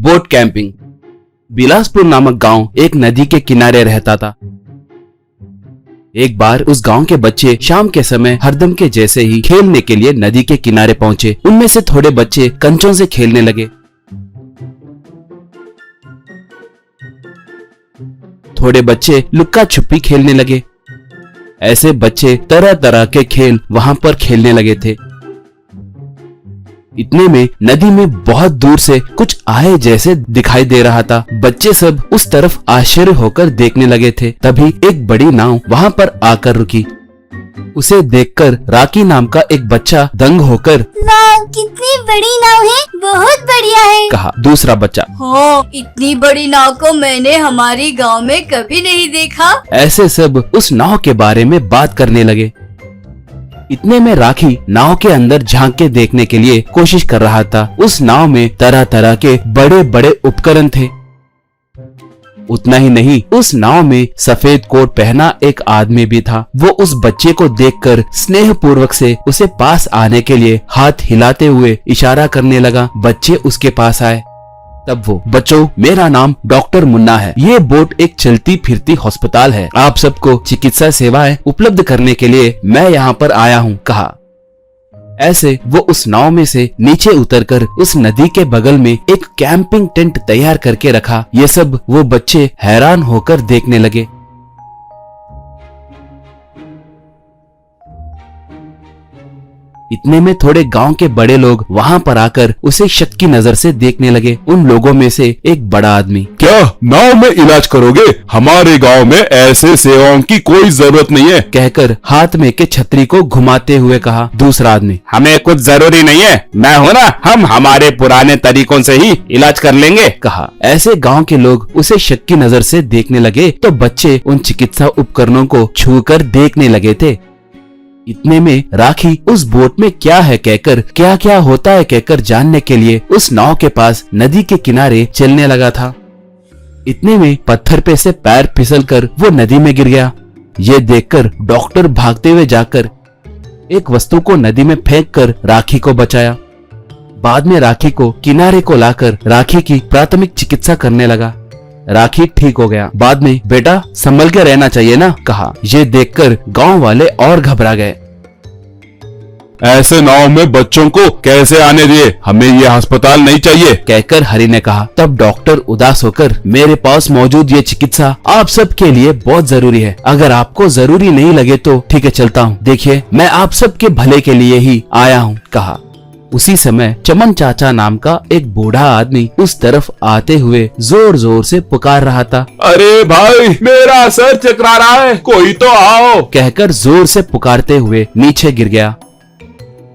Boat camping. Bilaspur नामक गांव एक नदी के किनारे रहता था। एक बार उस गांव के बच्चे शाम के समय हरदम के जैसे ही खेलने के लिए नदी के किनारे पहुंचे। उनमें से थोड़े बच्चे कंचों से खेलने लगे, थोड़े बच्चे लुक्का छुपी खेलने लगे। ऐसे बच्चे तरह तरह के खेल वहां पर खेलने लगे थे। इतने में नदी में बहुत दूर से कुछ आए जैसे दिखाई दे रहा था। बच्चे सब उस तरफ आश्चर्य होकर देखने लगे थे। तभी एक बड़ी नाव वहां पर आकर रुकी। उसे देखकर राकी नाम का एक बच्चा दंग होकर, वाह, कितनी बड़ी नाव है, बहुत बढ़िया है, कहा। दूसरा बच्चा, हाँ, इतनी बड़ी नाव को मैंने हमारे गांव में कभी नहीं देखा। ऐसे सब उस नाव के बारे में बात करने लगे। इतने में राखी नाव के अंदर झांक के देखने के लिए कोशिश कर रहा था। उस नाव में तरह तरह के बड़े बड़े उपकरण थे। उतना ही नहीं, उस नाव में सफेद कोट पहना एक आदमी भी था। वो उस बच्चे को देखकर स्नेह पूर्वक से उसे पास आने के लिए हाथ हिलाते हुए इशारा करने लगा। बच्चे उसके पास आए। तब वो, बच्चों, मेरा नाम डॉक्टर मुन्ना है। ये बोट एक चलती फिरती अस्पताल है। आप सबको चिकित्सा सेवाएं उपलब्ध करने के लिए मैं यहाँ पर आया हूँ, कहा। ऐसे वो उस नाव में से नीचे उतरकर उस नदी के बगल में एक कैंपिंग टेंट तैयार करके रखा। ये सब वो बच्चे हैरान होकर देखने लगे। इतने में थोड़े गांव के बड़े लोग वहां पर आकर उसे शक की नजर से देखने लगे। उन लोगों में से एक बड़ा आदमी, क्या नाव में इलाज करोगे? हमारे गांव में ऐसे सेवाओं की कोई जरूरत नहीं है, कहकर हाथ में के छतरी को घुमाते हुए कहा। दूसरा आदमी, हमें कुछ जरूरी नहीं है, मैं हूं ना, हम हमारे पुराने तरीकों से ही इलाज कर लेंगे, कहा। ऐसे गांव के लोग उसे शक की नजर से देखने लगे तो बच्चे उन चिकित्सा उपकरणों को छूकर देखने लगे थे। इतने में राखी उस बोट में क्या है कहकर, क्या क्या होता है कहकर जानने के लिए उस नाव के पास नदी के किनारे चलने लगा था। इतने में पत्थर पे से पैर फिसलकर वो नदी में गिर गया। ये देखकर डॉक्टर भागते हुए जाकर एक वस्तु को नदी में फेंककर राखी को बचाया। बाद में राखी को किनारे को लाकर राखी की प्राथमिक चिकित्सा करने लगा। राखी ठीक हो गया। बाद में, बेटा संभल के रहना चाहिए ना, कहा। ये देखकर गांव वाले और घबरा गए। ऐसे नाव में बच्चों को कैसे आने दिए? हमें ये अस्पताल नहीं चाहिए, कहकर हरि ने कहा। तब डॉक्टर उदास होकर, मेरे पास मौजूद ये चिकित्सा आप सबके लिए बहुत जरूरी है। अगर आपको जरूरी नहीं लगे तो ठीक है, चलता हूँ। देखिए, मैं आप सबके भले के लिए ही आया हूँ, कहा। उसी समय चमन चाचा नाम का एक बूढ़ा आदमी उस तरफ आते हुए जोर जोर से पुकार रहा था। अरे भाई, मेरा सर चकरा रहा है, कोई तो आओ, कहकर जोर से पुकारते हुए नीचे गिर गया।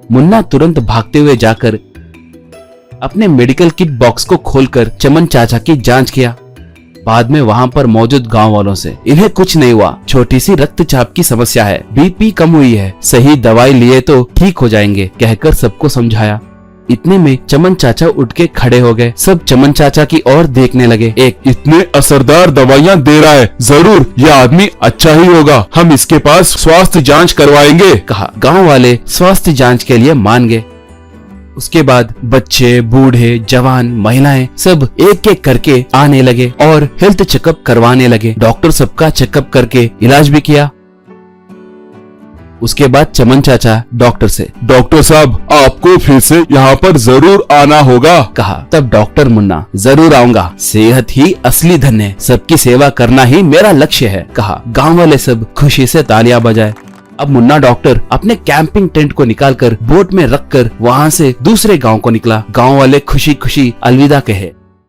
मुन्ना तुरंत भागते हुए जाकर अपने मेडिकल किट बॉक्स को खोलकर चमन चाचा की जांच किया। बाद में वहां पर मौजूद गांव वालों से, इन्हें कुछ नहीं हुआ, छोटी सी रक्तचाप की समस्या है, बीपी कम हुई है, सही दवाई लिए तो ठीक हो जाएंगे, कहकर सबको समझाया। इतने में चमन चाचा उठ के खड़े हो गए। सब चमन चाचा की ओर देखने लगे। एक, इतने असरदार दवाइयाँ दे रहा है, जरूर ये आदमी अच्छा ही होगा, हम इसके पास स्वास्थ्य जांच करवाएंगे, कहा। गांव वाले स्वास्थ्य जांच के लिए मान गए। उसके बाद बच्चे, बूढ़े, जवान, महिलाएं सब एक एक करके आने लगे और हेल्थ चेकअप करवाने लगे। डॉक्टर सबका चेकअप करके इलाज भी किया। उसके बाद चमन चाचा डॉक्टर से, डॉक्टर साहब, आपको फिर से यहाँ पर जरूर आना होगा, कहा। तब डॉक्टर मुन्ना, जरूर आऊंगा, सेहत ही असली धन है, सबकी सेवा करना ही मेरा लक्ष्य है, कहा। गांव वाले सब खुशी से तालियां बजाए। अब मुन्ना डॉक्टर अपने कैंपिंग टेंट को निकालकर बोट में रखकर वहां से दूसरे गांव को निकला। गांव वाले खुशी खुशी अलविदा कहे।